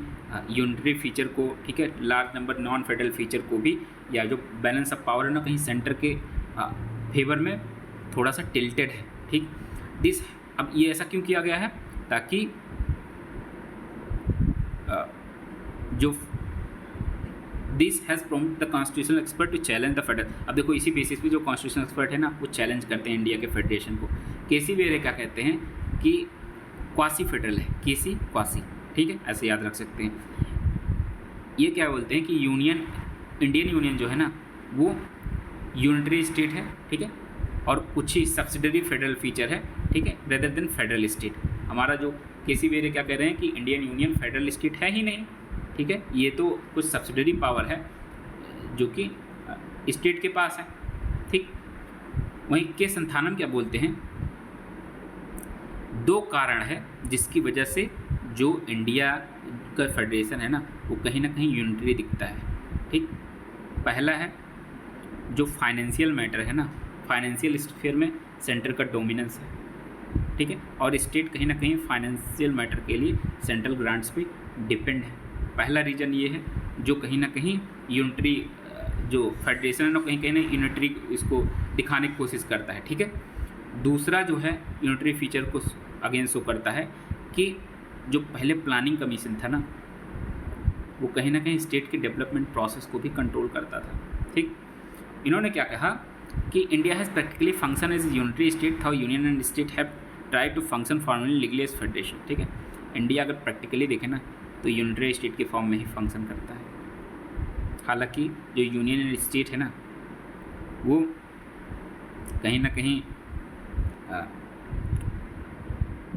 यूनिटरी फीचर को, ठीक है, large number non federal feature को भी, या जो बैलेंस ऑफ पावर है ना कहीं सेंटर के फेवर में थोड़ा सा टिल्टेड है, ठीक। दिस अब ये ऐसा क्यों किया गया है ताकि जो this has prompt the constitutional expert to challenge the federal, अब देखो इसी बेसिस पे जो कॉन्स्टिट्यूशनल एक्सपर्ट है ना वो चैलेंज करते हैं इंडिया के फेडरेशन को। केसी वेरे क्या कहते हैं कि क्वासी फेडरल है, केसी क्वासी, ठीक है, ऐसे याद रख सकते हैं। ये क्या बोलते हैं कि यूनियन, इंडियन यूनियन जो है ना वो यूनिटरी स्टेट है, ठीक है, और कुछ ही सब्सिडरी फेडरल फीचर है, ठीक है, रेदर देन फेडरल स्टेट। हमारा जो केसी वेरे क्या कह रहे हैं कि इंडियन यूनियन फेडरल स्टेट है ही नहीं, ठीक है, ये तो कुछ सब्सिडरी पावर है जो कि स्टेट के पास है, ठीक। वहीं के संथानम क्या बोलते हैं, दो कारण है जिसकी वजह से जो इंडिया का फेडरेशन है ना वो कहीं ना कहीं यूनिटरी दिखता है, ठीक। पहला है जो फाइनेंशियल मैटर है ना, फाइनेंशियल स्फीयर में सेंटर का डोमिनेंस है, ठीक है, और स्टेट कहीं ना कहीं फाइनेंशियल मैटर के लिए सेंट्रल ग्रांट्स पे डिपेंड है। पहला रीज़न ये है जो कहीं ना कहीं यूनिटरी जो फेडरेशन है ना कहीं ना यूनिटरी इसको दिखाने की कोशिश करता है, ठीक है। दूसरा जो है यूनिटरी फीचर को अगेन शो करता है कि जो पहले प्लानिंग कमीशन था ना वो कहीं ना कहीं स्टेट के डेवलपमेंट प्रोसेस को भी कंट्रोल करता था, ठीक। इन्होंने क्या कहा कि India has practically function as unitary state, how union and state have try to function formally legally as federation, ठीक है। इंडिया अगर प्रैक्टिकली देखें ना तो यूनिटरी स्टेट के फॉर्म में ही फंक्शन करता है, हालांकि जो यूनियन एंड स्टेट है ना वो कहीं ना कहीं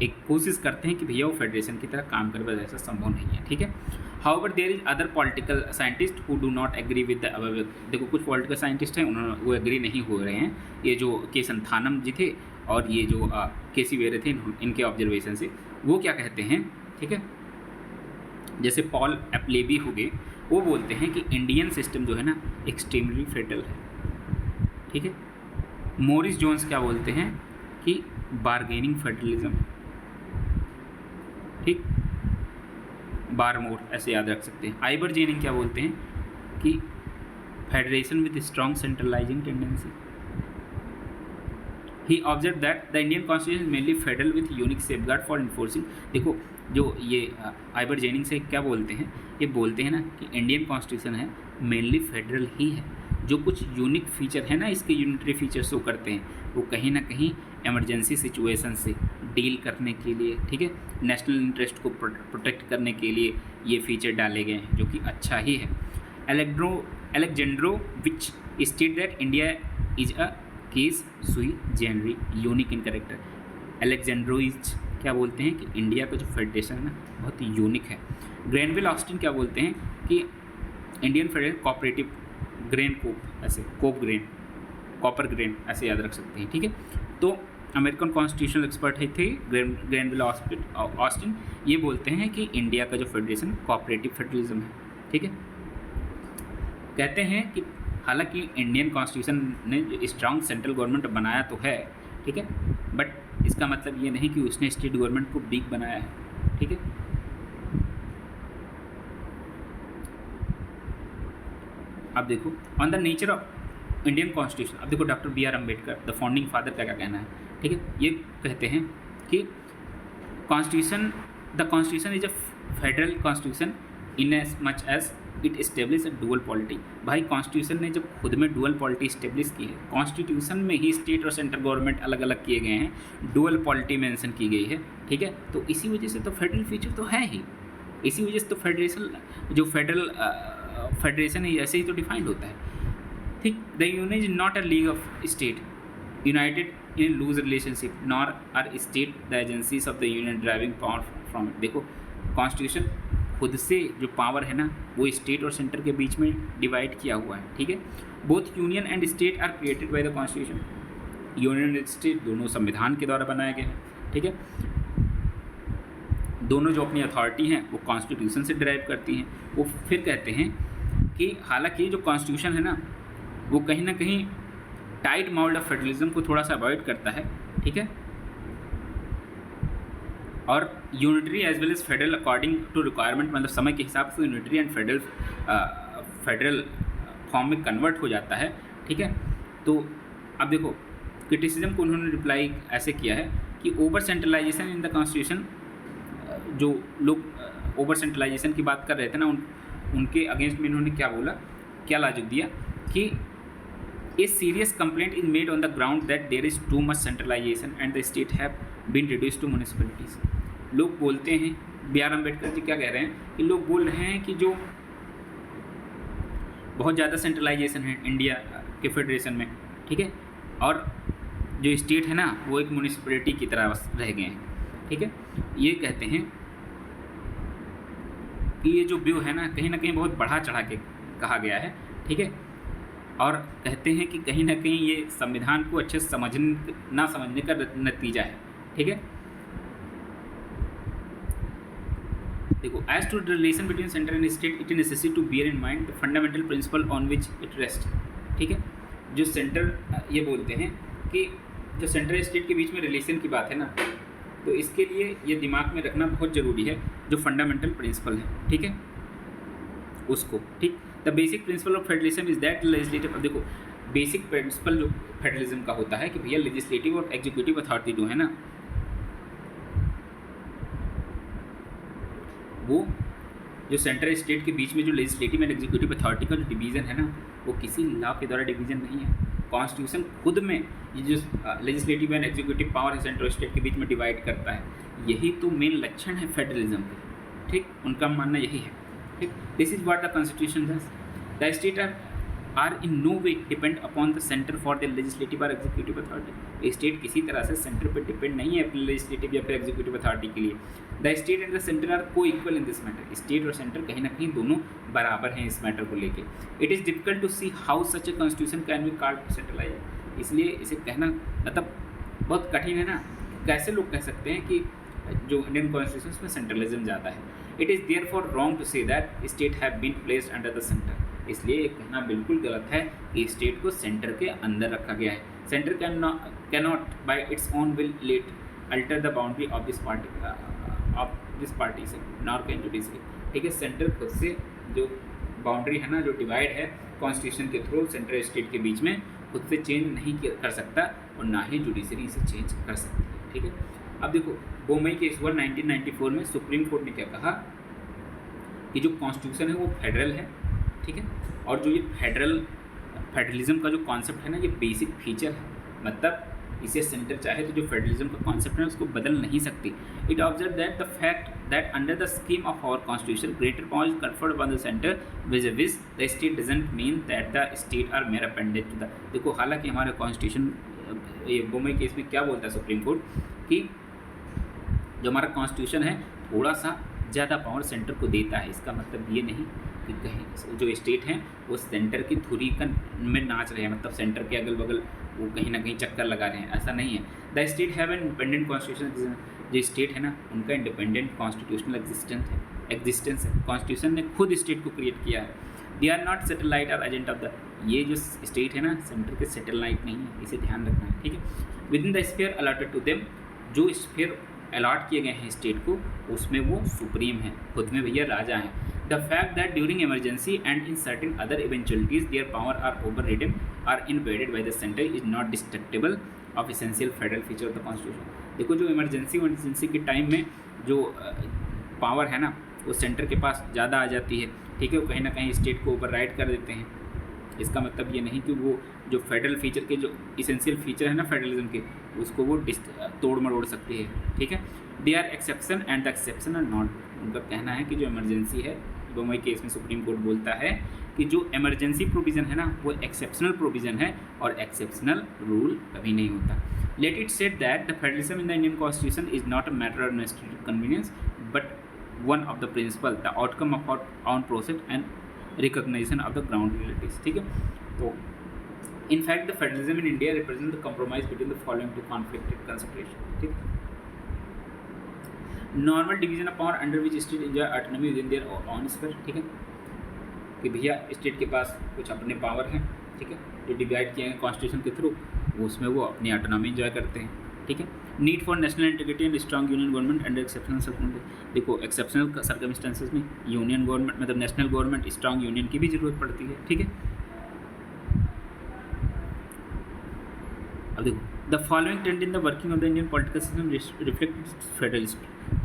एक कोशिश करते हैं कि भैया वो फेडरेशन की तरह काम करे, बस ऐसा संभव नहीं है, ठीक है। However there is other political scientist who do not agree with the above, देखो कुछ पॉलिटिकल साइंटिस्ट हैं उन्होंने वो एग्री नहीं हो रहे हैं, ये जो के संथानम जी थे और ये जो केसी वेरे थे इनके ऑब्जर्वेशन से, वो क्या कहते हैं, ठीक है, जैसे पॉल एप्लेबी हो गए, वो बोलते हैं कि इंडियन सिस्टम जो है ना एक्सट्रीमली फेडरल है, ठीक है। मॉरिस जोन्स क्या बोलते हैं कि बारगेनिंग फेडरलिज्म है, ठीक, बारमोर ऐसे याद रख सकते हैं। आइबर जेनिंग क्या बोलते हैं कि federation with strong centralising tendency. He observe that the Indian constitution mainly federal with unique safeguard for enforcing, देखो जो ये आइबर जेनिंग से क्या बोलते हैं, ये बोलते हैं ना कि इंडियन कॉन्स्टिट्यूशन है मेनली फेडरल ही है, जो कुछ यूनिक फीचर है ना इसके यूनिटरी फीचर शो करते हैं वो कहीं ना कहीं इमरजेंसी सिचुएशन से डील करने के लिए, ठीक है, नेशनल इंटरेस्ट को प्रोटेक्ट करने के लिए ये फीचर डाले गए हैं जो कि अच्छा ही है। Alexandrowicz state that India is a case sui generis unique in character. Alexandrowicz क्या बोलते हैं कि इंडिया का जो फेडरेशन है ना बहुत यूनिक है। ग्रैनविल ऑस्टिन क्या बोलते हैं कि इंडियन फेडरल कोऑपरेटिव ग्रेन कोप, ऐसे कोप ग्रेन, कॉपर ग्रेन, ऐसे याद रख सकते हैं, ठीक है। तो अमेरिकन कॉन्स्टिट्यूशनल एक्सपर्ट है थे ग्रैनविले ऑस्टिन, ये बोलते हैं कि इंडिया का जो फेडरेशन कोऑपरेटिव फेडरलिज्म है, ठीक है। कहते हैं कि हालांकि इंडियन कॉन्स्टिट्यूशन ने स्ट्रांग सेंट्रल गवर्नमेंट बनाया तो है, ठीक है, बट इसका मतलब ये नहीं कि उसने स्टेट गवर्नमेंट को वीक बनाया है, ठीक है। अब देखो on the nature of Indian constitution, अब देखो doctor B R Ambedkar the founding father का क्या कहना है, ठीक है। ये कहते हैं कि the constitution is a federal constitution in as much as it establish a dual polity. भाई कॉन्स्टिट्यूशन ने जब खुद में डुअल पॉलिटी इस्टेब्लिश की है, कॉन्स्टिट्यूशन में ही स्टेट और सेंट्रल गवर्नमेंट अलग अलग किए गए हैं, डुअल पॉलिटी मेंशन की गई है, ठीक है। तो इसी वजह से तो फेडरल फीचर तो है ही, इसी वजह से तो फेडरेशन है ऐसे ही तो डिफाइंड होता है, ठीक। The union is not a league of state united in loose relationship nor are state the agencies of the union driving power from it. देखो कॉन्स्टिट्यूशन खुद से जो पावर है ना वो स्टेट और सेंटर के बीच में डिवाइड किया हुआ है, ठीक है। Both union and state are created by the constitution, union and state दोनों संविधान के द्वारा बनाए गए हैं, ठीक है। दोनों जो अपनी अथॉरिटी हैं वो कॉन्स्टिट्यूशन से ड्राइव करती हैं। वो फिर कहते हैं कि हालांकि जो कॉन्स्टिट्यूशन है ना वो कहीं ना कहीं टाइट मोल्ड ऑफ फेडरलिज्म को थोड़ा सा अवॉइड करता है, ठीक है, और unitary as well as federal according to requirement, मतलब समय के हिसाब से यूनिटरी एंड फेडरल फॉर्म में कन्वर्ट हो जाता है, ठीक है। तो अब देखो क्रिटिसिज्म को उन्होंने रिप्लाई ऐसे किया है कि over centralisation in the constitution, जो लोग ओवर सेंट्रलाइजेशन की बात कर रहे थे ना उनके अगेंस्ट में इन्होंने क्या बोला, क्या लॉजिक दिया कि a serious complaint is made on the ground that there is too much centralisation and the state have been reduce to municipalities. लोग बोलते हैं, बी आर अम्बेडकर जी क्या कह रहे हैं कि लोग बोल रहे हैं कि जो बहुत ज़्यादा सेंट्रलाइजेशन है इंडिया के फेडरेशन में, ठीक है, और जो स्टेट है ना वो एक म्यूनिसिपैलिटी की तरह रह गए हैं, ठीक है। ये कहते हैं कि ये जो व्यू है ना कहीं बहुत बढ़ा चढ़ा के कहा गया है, ठीक है, और कहते हैं कि कहीं ना कहीं ये संविधान को अच्छे से ना समझने का नतीजा है, ठीक है। देखो as to the relation between centre and state it is necessary to bear in mind the fundamental principle on which it rest, ठीक है। जो सेंटर ये बोलते हैं कि जो सेंटर स्टेट के बीच में रिलेशन की बात है ना, तो इसके लिए ये दिमाग में रखना बहुत ज़रूरी है जो फंडामेंटल प्रिंसिपल है, ठीक है, उसको, ठीक। The basic principle of federalism is that legislative, अब देखो बेसिक प्रिंसिपल जो फेडरलिज्म का होता है कि भैया लेजिस्लेटिव और एग्जीक्यूटिव अथॉरिटी जो है ना वो जो सेंट्रल स्टेट के बीच में जो लेजिस्लेटिव एंड एग्जीक्यूटिव अथॉरिटी का जो डिवीज़न है ना वो किसी लॉ के द्वारा डिवीज़न नहीं है। कॉन्स्टिट्यूशन खुद में ये जो लेजिस्लेटिव एंड एग्जीक्यूटिव पावर है सेंट्रल स्टेट के बीच में डिवाइड करता है, यही तो मेन लक्षण है फेडरलिज्म के, ठीक। उनका मानना यही है, ठीक। This is what the constitution does. The state are in no way depend upon the centre for the legislative or executive authority. State किसी तरह से सेंटर पर डिपेंड नहीं है अपने लेजिस्लेटिव या फिर एग्जीक्यूटिव अथॉरिटी के लिए। The state and the centre are coequal in this matter. State और सेंटर कहीं ना कहीं दोनों बराबर हैं इस मैटर को लेके। It is difficult to see how such a constitution can be called centralised. इसलिए इसे कहना मतलब बहुत कठिन है ना, कैसे लोग कह सकते हैं कि जो इंडियन कॉन्स्टिट्यूशन में सेंट्रलिज्म ज़्यादा है। It is therefore wrong to say that state have been placed under the centre. इसलिए ये कहना बिल्कुल गलत है कि स्टेट को सेंटर के अंदर रखा गया है। Centre can not bye its own will let alter the boundary of this partition nor can judiciary, ठीक है। सेंटर खुद से जो बाउंड्री है ना, जो डिवाइड है कॉन्स्टिट्यूशन के थ्रू सेंट्रल स्टेट के बीच में, खुद से चेंज नहीं कर सकता और ना ही जुडिशरी इसे चेंज कर सकती है, ठीक है। अब देखो बोमई केस हुआ 1994 में। सुप्रीम कोर्ट ने क्या कहा कि जो कॉन्स्टिट्यूशन है वो फेडरल है, ठीक है, और जो ये फेडरलिज्म का जो कॉन्सेप्ट है ना ये बेसिक फीचर है, मतलब इसे सेंटर चाहे तो जो फेडरलिज्म का कॉन्सेप्ट है उसको बदल नहीं सकती। It observe that the fact that under the scheme of our constitution greater power is conferred upon the centre which the state doesn't mean that the state are mere appendage to the. देखो हालांकि हमारे constitution ये Bommai case में क्या बोलता है supreme court कि जो हमारा कॉन्स्टिट्यूशन है थोड़ा सा ज़्यादा पावर सेंटर को देता है। इसका मतलब ये नहीं कि कहीं जो स्टेट हैं वो सेंटर की धुरी का में नाच रहे हैं, मतलब सेंटर के अगल बगल वो कहीं ना कहीं चक्कर लगा रहे हैं, ऐसा नहीं है। The state have an independent constitution, जो स्टेट है ना उनका इंडिपेंडेंट कॉन्स्टिट्यूशनल एग्जिस्टेंस है, कॉन्स्टिट्यूशन ने खुद स्टेट को क्रिएट किया है। दे आर नॉट सेटेलाइट और एजेंट ऑफ द, ये जो स्टेट है ना सेंटर के सेटेलाइट नहीं है, इसे ध्यान रखना है, ठीक है। Within the sphere allotted to them, जो स्फीयर अलॉट किए गए हैं स्टेट को उसमें वो सुप्रीम है, खुद में भैया राजा हैं। The fact that during emergency and in certain other eventualities their power are overridden or invaded by the centre is not destructible of essential federal feature of the constitution. देखो जो इमरजेंसी के time में जो power है ना वो centre के पास ज़्यादा आ जाती है, ठीक है, वो कहीं ना कहीं स्टेट को ओवरराइड कर देते हैं। इसका मतलब ये नहीं कि वो जो फेडरल फीचर के जो इसेंशियल फीचर है ना फेडरलिज्म के, उसको वो तोड़ मरोड़ सकती है, ठीक है। They are exception and the exception are not, उनका कहना है कि जो इमरजेंसी है, बम्बई केस में सुप्रीम कोर्ट बोलता है कि जो इमरजेंसी प्रोविज़न है ना वो एक्सेप्शनल प्रोविज़न है और एक्सेप्शनल रूल कभी नहीं होता। Let it said that the federalism in the Indian constitution is not a matter of administrative convenience but one of the principle, the outcome of our own process and recognition of the ground realities, ठीक है। तो in fact the federalism in India represent the compromise between the following two conflicted consideration, ठीक है। Normal division of power under which state enjoy autonomy within there on sphere, ठीक है, कि भैया state के पास कुछ अपने पावर हैं, ठीक है, जो डिवाइड किए हैं कॉन्स्टिट्यूशन के थ्रू, उसमें वो अपनी ऑटोनॉमी एंजॉय करते हैं, ठीक है। Need for national integrity and strong union government under exceptional circumstances, देखो एक्सेप्शनल सर्कमस्टेंसेस में यूनियन गवर्नमेंट मतलब नेशनल गवर्नमेंट स्ट्रॉन्ग यूनियन की भी जरूरत पड़ती है, ठीक है। अब देखो the following trend in the working of the Indian political system reflect federal,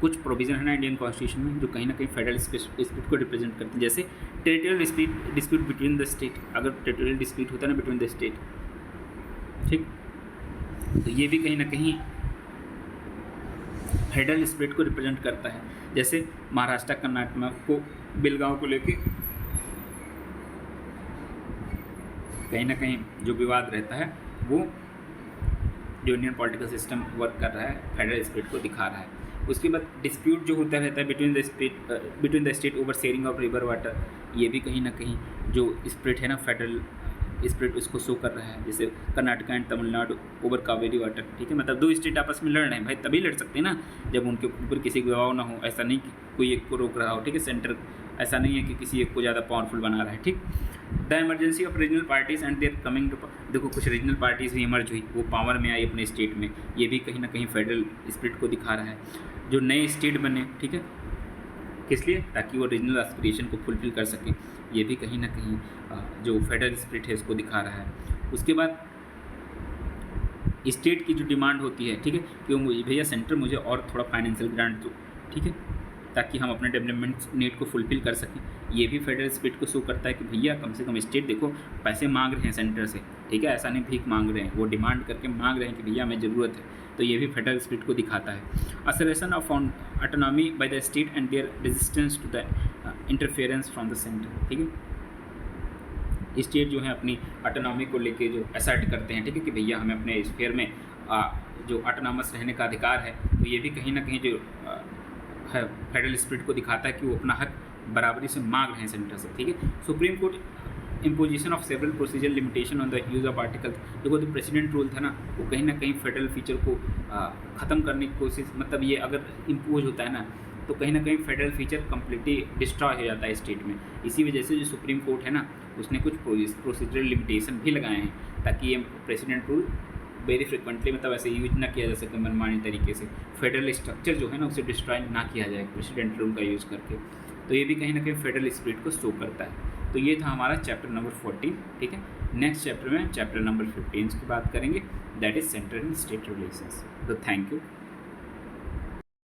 कुछ प्रोविजन है ना इंडियन कॉन्स्टिट्यूशन में जो कहीं ना कहीं फेडरल स्पिरिट को रिप्रेजेंट करते हैं, जैसे territorial dispute between the state, अगर टेरिटोरियल डिस्प्यूट होता है ना बिटवीन द स्टेट, ठीक, तो ये भी कहीं ना कहीं फेडरल स्पिरिट को रिप्रेजेंट करता है। जैसे महाराष्ट्र कर्नाटक को बेलगांव को लेके कहीं ना कहीं जो विवाद रहता है वो जो इंडियन पॉलिटिकल सिस्टम वर्क कर रहा है फेडरल स्पिरिट को दिखा रहा है। उसके बाद डिस्प्यूट जो होता रहता है between the state over sharing of river water, ये भी कहीं ना कहीं जो स्पिरिट है ना फेडरल स्पिरिट उसको शो कर रहा है। जैसे Karnataka and Tamil Nadu over Kaveri water, ठीक है, मतलब दो स्टेट आपस में लड़ रहे हैं, भाई तभी लड़ सकते हैं ना जब उनके ऊपर किसी का दबाव ना हो, ऐसा नहीं कि कोई एक को रोक रहा हो, ठीक है, सेंटर ऐसा नहीं है कि किसी एक को ज़्यादा पावरफुल बना रहा है, ठीक। The emergency of regional parties and their coming to, देखो कुछ रीजनल पार्टीज भी इमर्ज हुई, वो पावर में आई अपने स्टेट में, ये भी कहीं ना कहीं फेडरल स्पिरिट को दिखा रहा है। जो नए स्टेट बने, ठीक है, किस लिए, ताकि वो रीजनल एस्पिरेशन को फुलफिल कर सकें, ये भी कहीं ना कहीं जो फेडरल स्पिरिट है उसको दिखा रहा है। उसके बाद स्टेट की जो डिमांड होती है, ठीक है, कि वो भैया सेंटर मुझे और थोड़ा फाइनेंशियल ग्रांट दो, ठीक है, ताकि हम अपने डेवलपमेंट नीड को फुलफिल कर सकें, ये भी फेडरल स्पिरिट को शो करता है कि भैया कम से कम स्टेट देखो पैसे मांग रहे हैं सेंटर से, ठीक है, ऐसा नहीं भीख मांग रहे हैं, वो डिमांड करके मांग रहे हैं कि भैया हमें ज़रूरत है, तो ये भी फेडरल स्पिरिट को दिखाता है। Assertion of autonomy by the state and their resistance to the interference from the centre, ठीक है, स्टेट जो है अपनी ऑटोनॉमी को लेके जो असर्ट करते हैं, ठीक है, कि भैया हमें अपने स्फीयर में जो ऑटोनॉमस रहने का अधिकार है, तो ये भी कहीं ना कहीं जो है फेडरल स्पिरिट को दिखाता है कि वो अपना हक बराबरी से मांग रहे हैं सेंटर से, ठीक है। Supreme court imposition of several procedure limitation on the use of article, देखो जो प्रेसिडेंट रूल था ना वो कहीं ना कहीं फेडरल फीचर को ख़त्म करने की कोशिश, मतलब ये अगर इम्पोज होता है ना तो कहीं ना कहीं फेडरल फीचर कम्प्लीटली डिस्ट्रॉय हो जाता है स्टेट में। इसी वजह से जो सुप्रीम कोर्ट है ना उसने कुछ प्रोसीजरल लिमिटेशन भी लगाए हैं ताकि ये प्रेसिडेंट रूल वेरी फ्रिक्वेंटली मतलब ऐसे यूज ना किया जा सके मनमानी तरीके से, फेडरल स्ट्रक्चर जो है ना उसे डिस्ट्रॉय ना किया जाए प्रेसिडेंट रूल का यूज़ करके, तो ये भी कहीं ना कहीं फेडरल स्पिरिट को शो करता है। तो ये था हमारा चैप्टर नंबर 14, ठीक है। नेक्स्ट चैप्टर में चैप्टर नंबर 15 की बात करेंगे, that is central and state relations. तो थैंक यू।